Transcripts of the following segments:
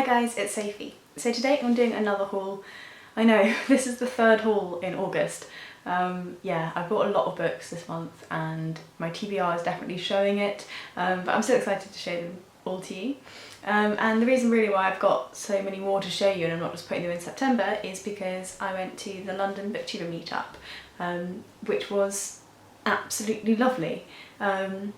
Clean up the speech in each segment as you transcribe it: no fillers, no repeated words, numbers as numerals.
Hi guys, it's Sophie. So today I'm doing another haul. I know, this is the third haul in August. Yeah, I bought a lot of books this month and my TBR is definitely showing it, but I'm so excited to show them all to you. And the reason really why I've got so many more to show you and I'm not just putting them in September is because I went to the London Booktuber meetup, which was absolutely lovely. I'd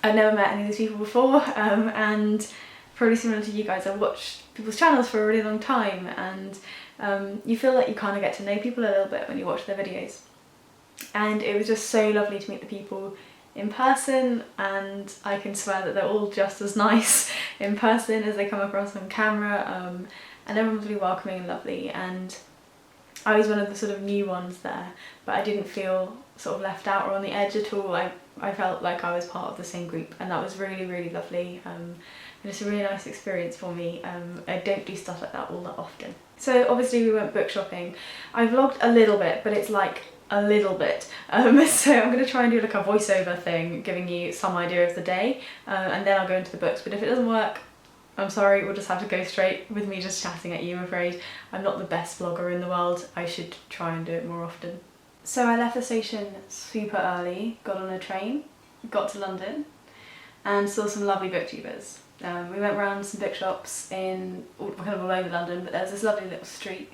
never met any of these people before, and probably similar to you guys, I've watched people's channels for a really long time, and you feel like you kind of get to know people a little bit when you watch their videos. And it was just so lovely to meet the people in person, and I can swear that they're all just as nice in person as they come across on camera, and everyone's really welcoming and lovely, and I was one of the sort of new ones there, but I didn't feel sort of left out or on the edge at all. I felt like I was part of the same group, and that was really, really lovely. It's a really nice experience for me. I don't do stuff like that all that often. So obviously we went book shopping. I vlogged a little bit, but it's like a little bit. So I'm going to try and do like a voiceover thing, giving you some idea of the day, and then I'll go into the books. But if it doesn't work, I'm sorry, we'll just have to go straight with me just chatting at you, I'm afraid. I'm not the best vlogger in the world. I should try and do it more often. So I left the station super early, got on a train, got to London, and saw some lovely booktubers. We went around some bookshops in kind of all over London, but there's this lovely little street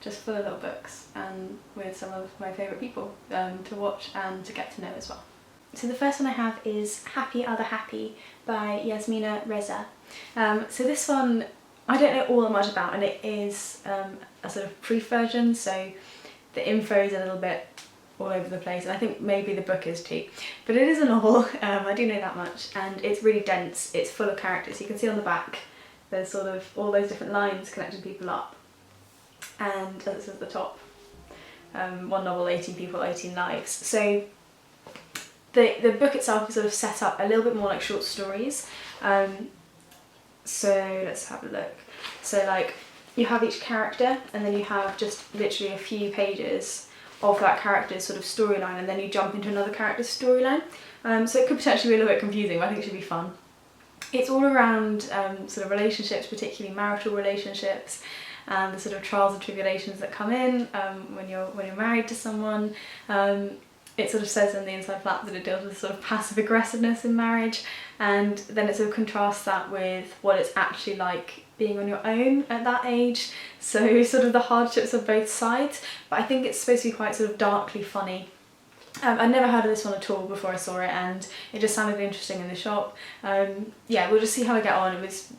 just full of little books, and with some of my favourite people to watch and to get to know as well. So the first one I have is Happy Are the Happy by Yasmina, Reza. So this one I don't know all that much about, and it is a sort of proof version, so the info is a little bit all over the place, and I think maybe the book is too. But it is a novel, I do know that much, and it's really dense, it's full of characters. You can see on the back there's sort of all those different lines connecting people up, and as it says at the top, one novel, 18 people, 18 lives. So the book itself is sort of set up a little bit more like short stories. So let's have a look. So like you have each character, and then you have just literally a few pages of that character's sort of storyline, and then you jump into another character's storyline. So it could potentially be a little bit confusing, but I think it should be fun. It's all around sort of relationships, particularly marital relationships, and the sort of trials and tribulations that come in when you're married to someone. It sort of says in the inside flap that it deals with sort of passive aggressiveness in marriage, and then it sort of contrasts that with what it's actually like being on your own at that age, so sort of the hardships of both sides. But I think it's supposed to be quite sort of darkly funny. I'd never heard of this one at all before I saw it, and it just sounded interesting in the shop. Yeah, we'll just see how I get on. It was,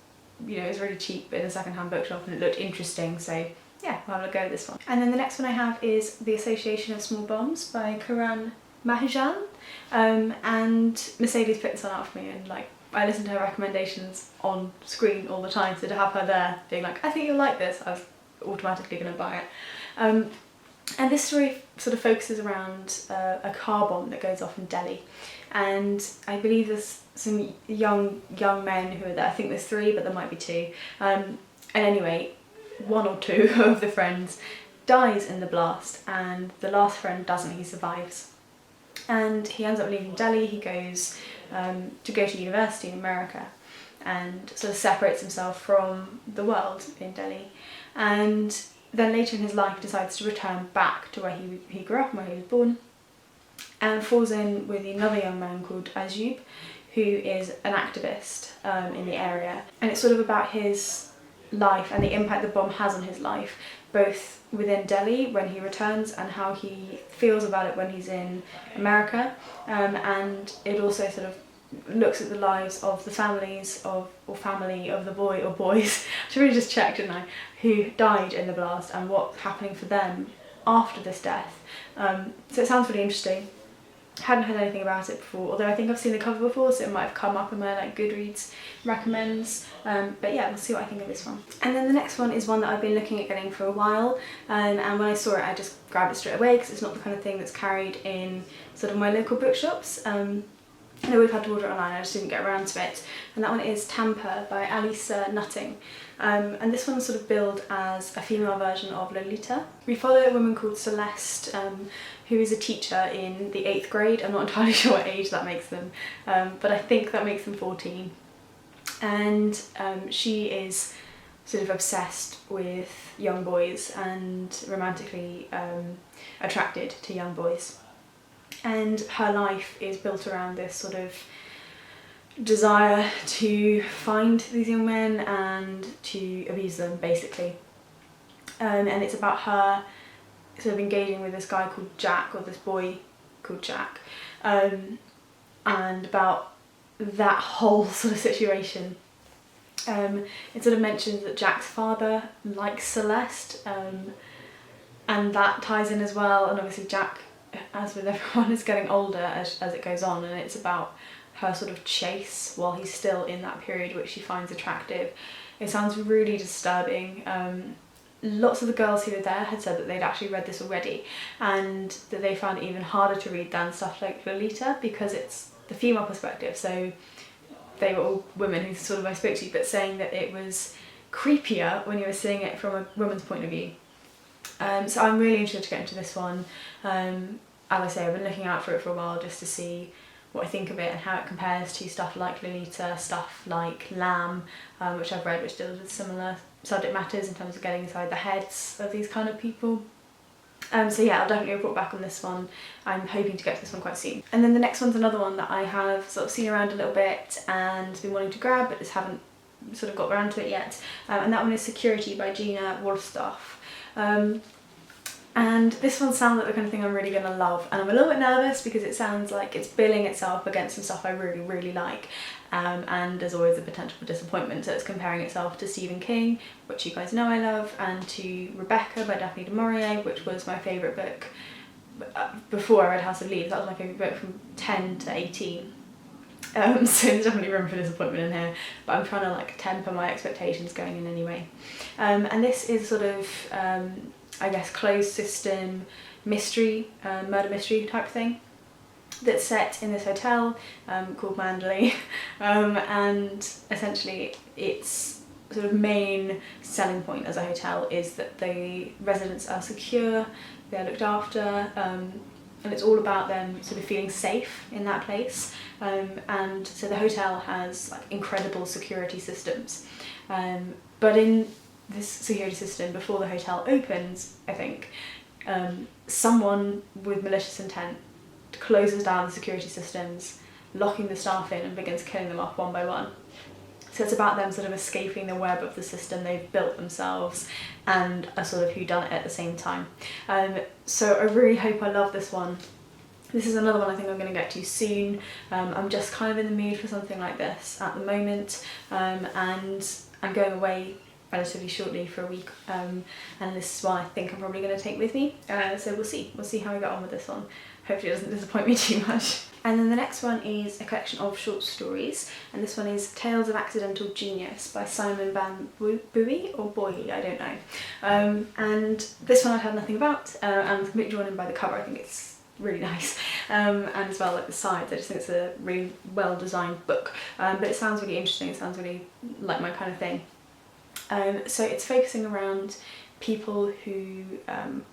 you know, it was really cheap in a second-hand bookshop and it looked interesting, so yeah, we'll have a go at this one. And then the next one I have is The Association of Small Bombs by Karan, Mahajan, and Mercedes picked this one out for me, and like I listen to her recommendations on screen all the time, so to have her there being like, I think you'll like this, I was automatically going to buy it. And this story sort of focuses around a car bomb that goes off in Delhi, and I believe there's some young men who are there. I think there's 3, but there might be 2. And anyway, 1 or 2 of the friends dies in the blast, and the last friend doesn't, he survives. And he ends up leaving Delhi. He goes to go to university in America, and sort of separates himself from the world in Delhi, and then later in his life decides to return back to where he grew up and where he was born, and falls in with another young man called Ajib, who is an activist in the area. And it's sort of about his life and the impact the bomb has on his life, both within Delhi when he returns and how he feels about it when he's in America, and it also sort of looks at the lives of the families of, or family of the boy or boys, I should really just check, didn't I, who died in the blast and what's happening for them after this death. So it sounds really interesting. Hadn't heard anything about it before, although I think I've seen the cover before, so it might have come up in my like Goodreads recommends. But yeah, we'll see what I think of this one. And then the next one is one that I've been looking at getting for a while, and when I saw it I just grabbed it straight away because it's not the kind of thing that's carried in sort of my local bookshops. I know we've had to order it online, I just didn't get around to it. And that one is Tamper by Alissa Nutting. And this one's sort of billed as a female version of Lolita. We follow a woman called Celeste, who is a teacher in the 8th grade. I'm not entirely sure what age that makes them, but I think that makes them 14. and she is sort of obsessed with young boys and romantically attracted to young boys. And her life is built around this sort of desire to find these young men and to abuse them, basically. And it's about her sort of engaging with this guy called Jack, or this boy called Jack, and about that whole sort of situation. It sort of mentions that Jack's father likes Celeste, and that ties in as well. And obviously Jack, as with everyone, is getting older as it goes on, and it's about her sort of chase while he's still in that period which she finds attractive. It sounds really disturbing. Lots of the girls who were there had said that they'd actually read this already, and that they found it even harder to read than stuff like Lolita because it's the female perspective. So they were all women who sort of I spoke to, but saying that it was creepier when you were seeing it from a woman's point of view. So I'm really interested to get into this one. As I say, I've been looking out for it for a while just to see what I think of it and how it compares to stuff like Lolita, stuff like Lamb, which I've read, which deals with similar subject matters in terms of getting inside the heads of these kind of people. So yeah, I'll definitely report back on this one. I'm hoping to get to this one quite soon. And then the next one's another one that I have sort of seen around a little bit and been wanting to grab, but just haven't sort of got around to it yet. And that one is Security by Gina Wohlsdorf. And this one sounds like the kind of thing I'm really going to love, and I'm a little bit nervous because it sounds like it's billing itself against some stuff I really, really like, and there's always the potential for disappointment. So it's comparing itself to Stephen King, which you guys know I love, and to Rebecca by Daphne du Maurier, which was my favourite book before I read House of Leaves. That was my favourite book from 10 to 18. So there's definitely room for disappointment in here, but I'm trying to like temper my expectations going in anyway. And this is sort of I guess closed system mystery, murder mystery type thing that's set in this hotel called Mandalay, and essentially its sort of main selling point as a hotel is that the residents are secure, they're looked after, and it's all about them sort of feeling safe in that place. And so the hotel has like incredible security systems, but in this security system before the hotel opens, I think, someone with malicious intent closes down the security systems, locking the staff in and begins killing them off one by one. So it's about them sort of escaping the web of the system they've built themselves and a sort of whodunit at the same time. So I really hope I love this one. This is another one I think I'm going to get to soon. I'm just kind of in the mood for something like this at the moment, and I'm going away relatively shortly for a week, and this is one I think I'm probably going to take with me, so we'll see how I get on with this one. Hopefully it doesn't disappoint me too much. And then the next one is a collection of short stories, and this one is Tales of Accidental Genius by Simon van Booy or Boy, I don't know. And this one I'd had nothing about, and I'm completely drawn in by the cover. I think it's really nice, and as well like the sides. I just think it's a really well designed book, but it sounds really interesting. It sounds really like my kind of thing. So it's focusing around people who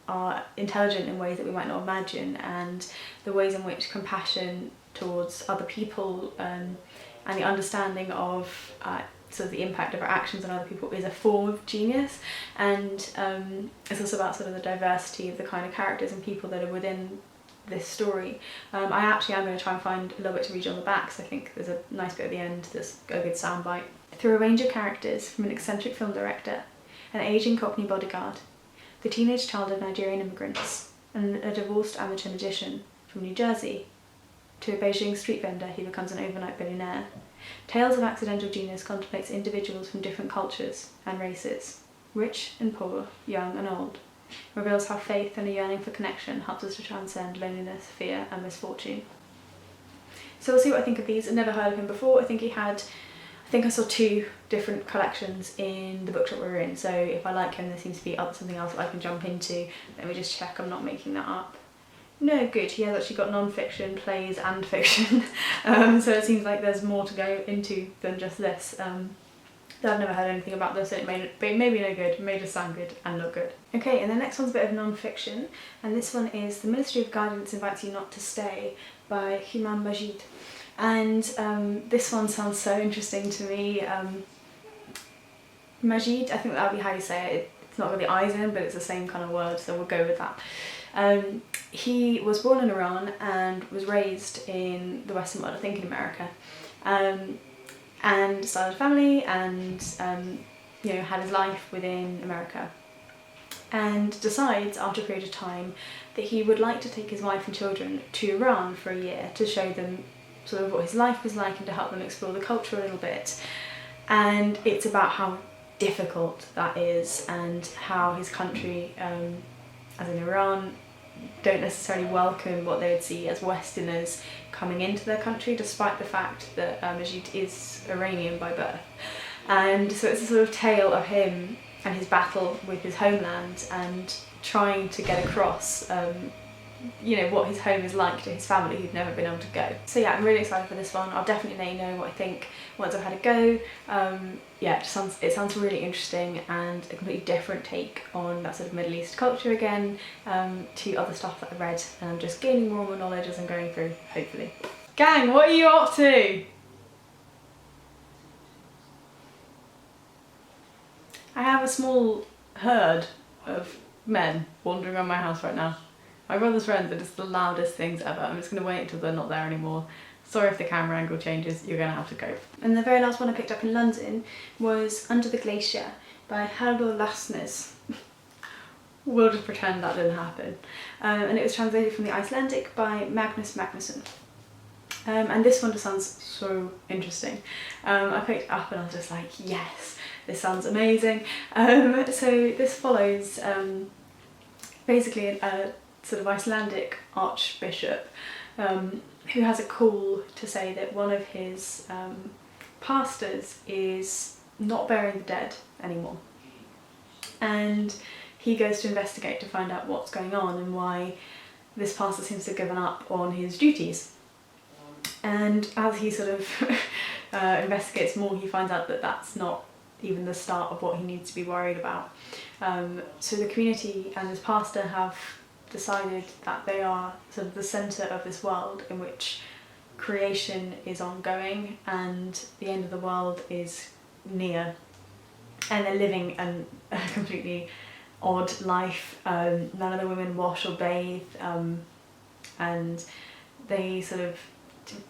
are intelligent in ways that we might not imagine, and the ways in which compassion towards other people and the understanding of sort of the impact of our actions on other people is a form of genius. And it's also about sort of the diversity of the kind of characters and people that are within this story. I actually am going to try and find a little bit to read on the back, so I think there's a nice bit at the end that's a good soundbite. Through a range of characters, from an eccentric film director, an ageing Cockney bodyguard, the teenage child of Nigerian immigrants, and a divorced amateur magician from New Jersey, to a Beijing street vendor who becomes an overnight billionaire, Tales of Accidental Genius contemplates individuals from different cultures and races, rich and poor, young and old, reveals how faith and a yearning for connection helps us to transcend loneliness, fear and misfortune. So we'll see what I think of these. I've never heard of him before. I think I saw 2 different collections in the bookshop we were in, so if I like him there seems to be something else that I can jump into. Let me just check I'm not making that up. No, good, he has actually got non-fiction, plays and fiction, so it seems like there's more to go into than just this. I've never heard anything about this, and it may be no good, it may just sound good and look good. Okay, and the next one's a bit of non-fiction, and this one is The Ministry of Guidance Invites You Not to Stay by Hooman. And this one sounds so interesting to me. Majd, I think that would be how you say it. It's not got the eyes in, but it's the same kind of word, so we'll go with that. He was born in Iran and was raised in the Western world, I think in America, and started a family and you know, had his life within America, and decides after a period of time that he would like to take his wife and children to Iran for a year to show them sort of what his life was like and to help them explore the culture a little bit. And it's about how difficult that is and how his country, as in Iran, don't necessarily welcome what they would see as Westerners coming into their country, despite the fact that Majd is Iranian by birth. And so it's a sort of tale of him and his battle with his homeland and trying to get across you know, what his home is like to his family who've never been able to go. So yeah, I'm really excited for this one. I'll definitely let you know what I think once I've had a go. Yeah, it sounds really interesting and a completely different take on that sort of Middle East culture again, to other stuff that I've read, and I'm just gaining more and more knowledge as I'm going through, hopefully. Gang, what are you up to? I have a small herd of men wandering around my house right now. My brother's friends are just the loudest things ever. I'm just going to wait until they're not there anymore. Sorry if the camera angle changes, you're going to have to go. And the very last one I picked up in London was Under the Glacier by Halldor Laxness. We'll just pretend that didn't happen. And it was translated from the Icelandic by Magnus Magnusson. And this one just sounds so interesting. I picked it up and I was just like, yes, this sounds amazing. So this follows basically a sort of Icelandic archbishop who has a call to say that one of his pastors is not burying the dead anymore. And he goes to investigate to find out what's going on and why this pastor seems to have given up on his duties. And as he sort of investigates more, he finds out that that's not even the start of what he needs to be worried about. So the community and his pastor have decided that they are sort of the centre of this world in which creation is ongoing and the end of the world is near, and they're living a completely odd life. None of the women wash or bathe, and they sort of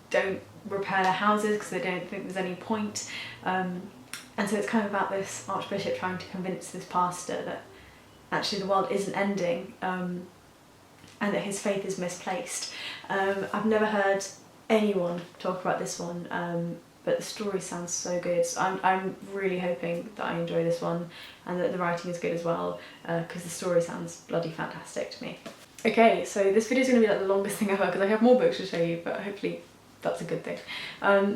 don't repair their houses because they don't think there's any point. And so it's kind of about this archbishop trying to convince this pastor that actually the world isn't ending, and that his faith is misplaced. I've never heard anyone talk about this one, but the story sounds so good. So I'm really hoping that I enjoy this one and that the writing is good as well, because the story sounds bloody fantastic to me. Okay, so this video is going to be like the longest thing ever because I have more books to show you, but hopefully that's a good thing.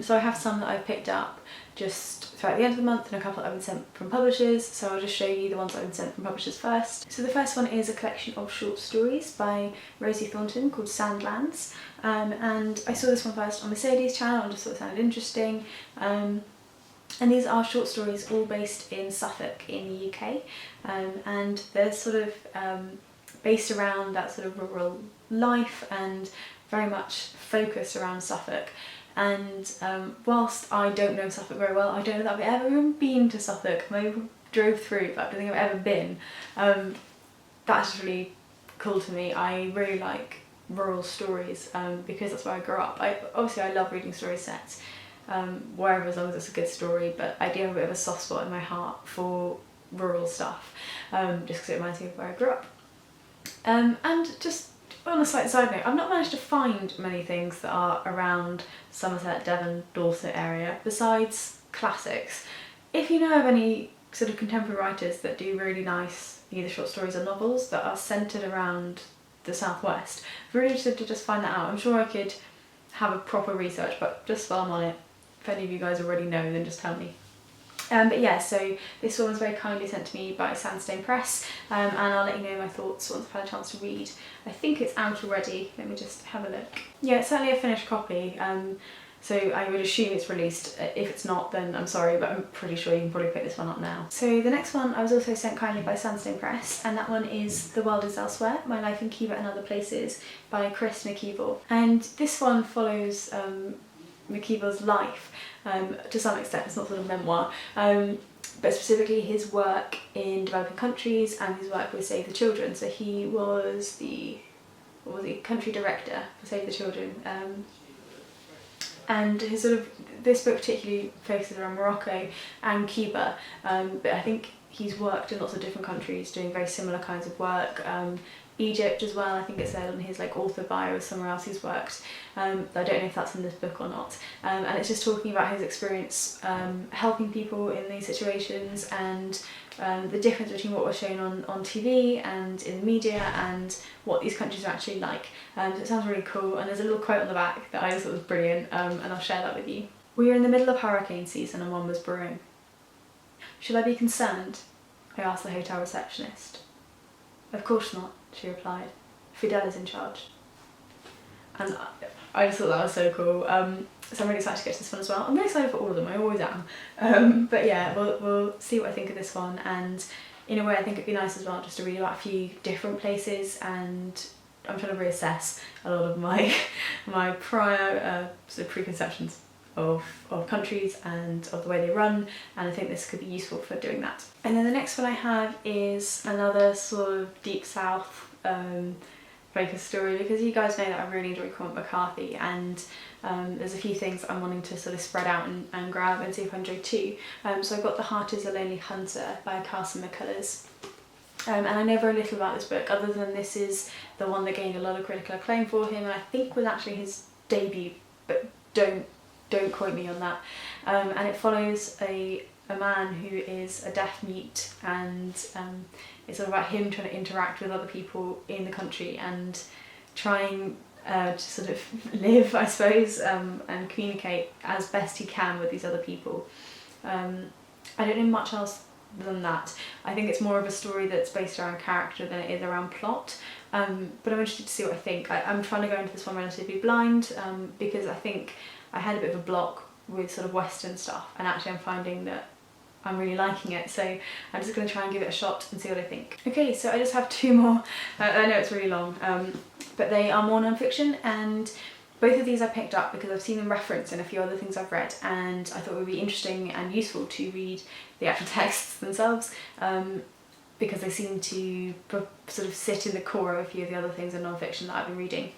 So I have some that I've picked up just throughout the end of the month and a couple that I've been sent from publishers, so I'll just show you the ones that I've been sent from publishers first. So the first one is a collection of short stories by Rosy Thornton called Sandlands, and I saw this one first on Mercedes' channel and just thought it sounded interesting. And these are short stories all based in Suffolk in the UK, and they're sort of based around that sort of rural life and very much focused around Suffolk. And whilst I don't know Suffolk very well, I don't know that I've ever even been to Suffolk. Maybe drove through, but I don't think I've ever been. That's really cool to me. I really like rural stories because that's where I grew up. Obviously I love reading story sets wherever, as long as it's a good story, but I do have a bit of a soft spot in my heart for rural stuff, just because it reminds me of where I grew up. And just on a slight side note, I've not managed to find many things that are around Somerset, Devon, Dorset area besides classics. If you know of any sort of contemporary writers that do really nice either short stories or novels that are centred around the southwest, I'm really interested to just find that out. I'm sure I could have a proper research, but just while I'm on it, if any of you guys already know, then just tell me. But yeah, so this one was very kindly sent to me by Sandstone Press, and I'll let you know my thoughts once I've had a chance to read. I think it's out already, let me just have a look. Yeah, it's certainly a finished copy, so I would assume it's released. If it's not, then I'm sorry, but I'm pretty sure you can probably pick this one up now. So the next one I was also sent kindly by Sandstone Press, and that one is The World Is Elsewhere, My Life in Cuba and Other Places by Chris McKeever. And this one follows McCullers' life. To some extent, it's not sort of memoir, but specifically his work in developing countries and his work with Save the Children. So he was the country director for Save the Children, and his this book particularly focuses around Morocco and Cuba, but I think he's worked in lots of different countries doing very similar kinds of work. Egypt as well, I think it said on his author bio or somewhere else he's worked. I don't know if that's in this book or not. And it's just talking about his experience helping people in these situations, and the difference between what was shown on TV and in the media and what these countries are actually like. So it sounds really cool, and there's a little quote on the back that I just thought was brilliant, and I'll share that with you. We were in the middle of hurricane season and one was brewing. Should I be concerned? I asked the hotel receptionist. Of course not, she replied. Fidel is in charge. And I just thought that was so cool. So I'm really excited to get to this one as well. I'm really excited for all of them, I always am. But yeah, we'll see what I think of this one, and in a way I think it'd be nice as well just to read about a few different places, and I'm trying to reassess a lot of my prior sort of preconceptions of countries and of the way they run, and I think this could be useful for doing that. And then the next one I have is another sort of deep south focused story, because you guys know that I really enjoy Cormac McCarthy, and there's a few things I'm wanting to sort of spread out and grab and see if I enjoy too. So I got The Heart is a Lonely Hunter by Carson McCullers. And I know very little about this book, other than this is the one that gained a lot of critical acclaim for him, and I think was actually his debut, but don't quote me on that. And it follows a man who is a deaf mute, and it's sort of about him trying to interact with other people in the country and trying to sort of live, I suppose, and communicate as best he can with these other people. I don't know much else than that. I think it's more of a story that's based around character than it is around plot, but I'm interested to see what I think. I'm trying to go into this one relatively blind, because I think I had a bit of a block with sort of Western stuff, and actually I'm finding that I'm really liking it, so I'm just going to try and give it a shot and see what I think. Okay, so I just have two more. I know it's really long, but they are more non-fiction, and both of these I picked up because I've seen them referenced in a few other things I've read, and I thought it would be interesting and useful to read the actual texts themselves, because they seem to sort of sit in the core of a few of the other things in non-fiction that I've been reading.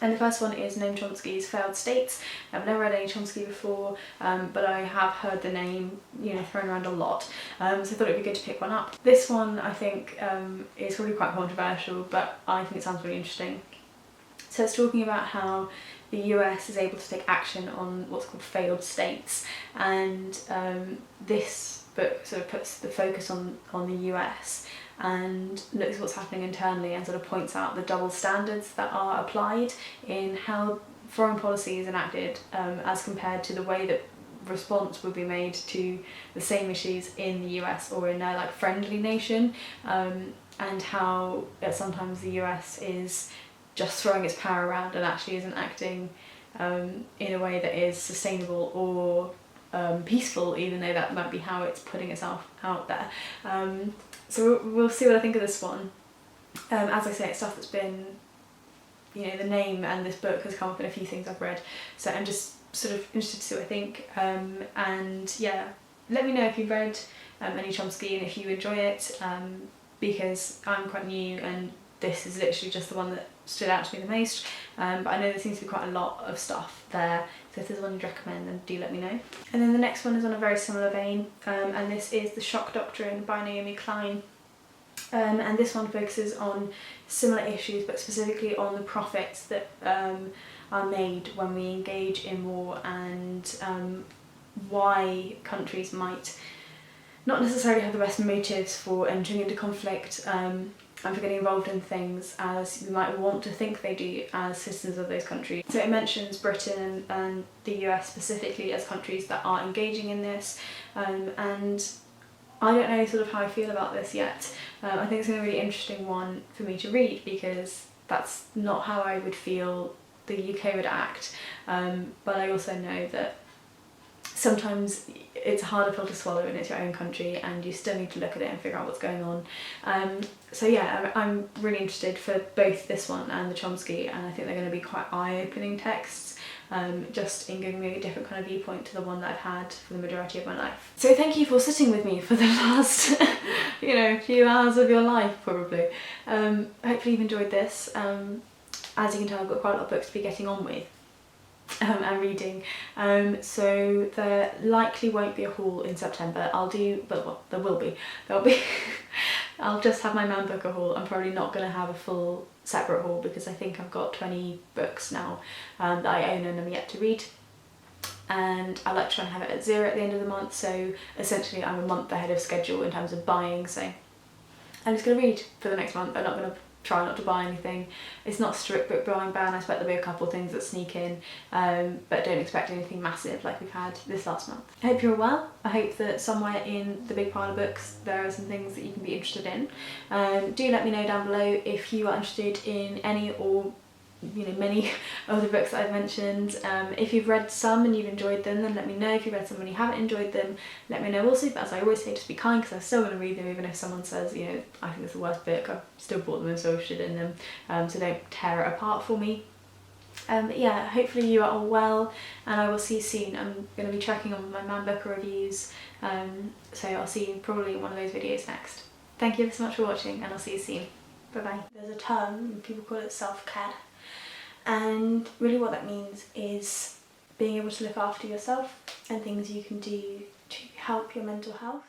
And the first one is Noam Chomsky's Failed States. I've never read any Chomsky before, but I have heard the name, thrown around a lot, so I thought it'd be good to pick one up. This one I think is probably quite controversial, but I think it sounds really interesting. So it's talking about how the US is able to take action on what's called failed states, and this book sort of puts the focus on the US and looks at what's happening internally, and sort of points out the double standards that are applied in how foreign policy is enacted, as compared to the way that response would be made to the same issues in the US or in a friendly nation, and how sometimes the US is just throwing its power around and actually isn't acting in a way that is sustainable or peaceful, even though that might be how it's putting itself out there. So we'll see what I think of this one. As I say, it's stuff that's been, the name and this book has come up in a few things I've read, so I'm just sort of interested to see what I think. And yeah, let me know if you've read any Chomsky and if you enjoy it, because I'm quite new and this is literally just the one that stood out to me the most, but I know there seems to be quite a lot of stuff there, so if there's one you'd recommend, then do let me know. And then the next one is on a very similar vein, and this is The Shock Doctrine by Naomi Klein, and this one focuses on similar issues, but specifically on the profits that are made when we engage in war, and why countries might not necessarily have the best motives for entering into conflict, and for getting involved in things as we might want to think they do as citizens of those countries. So it mentions Britain and the US specifically as countries that are engaging in this, and I don't know sort of how I feel about this yet. I think it's a really interesting one for me to read, because that's not how I would feel the UK would act, but I also know that sometimes it's a harder pill to swallow and it's your own country and you still need to look at it and figure out what's going on. So yeah, I'm really interested for both this one and the Chomsky, and I think they're going to be quite eye-opening texts, just in giving me a different kind of viewpoint to the one that I've had for the majority of my life. So thank you for sitting with me for the last few hours of your life probably. Hopefully you've enjoyed this. As you can tell, I've got quite a lot of books to be getting on with. And reading, so there likely won't be a haul in September. Well, there will be. There'll be. I'll just have my Man Booker haul. I'm probably not going to have a full separate haul because I think I've got 20 books now that I own and I'm yet to read. And I like to try and have it at 0 at the end of the month, so essentially I'm a month ahead of schedule in terms of buying, so I'm just going to read for the next month. I'm not going to try not to buy anything. It's not a strict book buying ban. I expect there'll be a couple of things that sneak in, but don't expect anything massive like we've had this last month. I hope you're well. I hope that somewhere in the big pile of books there are some things that you can be interested in. Do let me know down below if you are interested in any or many of the books that I've mentioned. If you've read some and you've enjoyed them, then let me know. If you've read some and you haven't enjoyed them, let me know also. But as I always say, just be kind, because I'm still going to read them even if someone says, I think it's the worst book. I've still bought them and so interested in them, so don't tear it apart for me. But yeah, hopefully you are all well, and I will see you soon. I'm going to be checking on my Man Booker reviews, so I'll see you probably in one of those videos next. Thank you so much for watching, and I'll see you soon. Bye bye. There's a term, people call it self-care. And really what that means is being able to look after yourself and things you can do to help your mental health.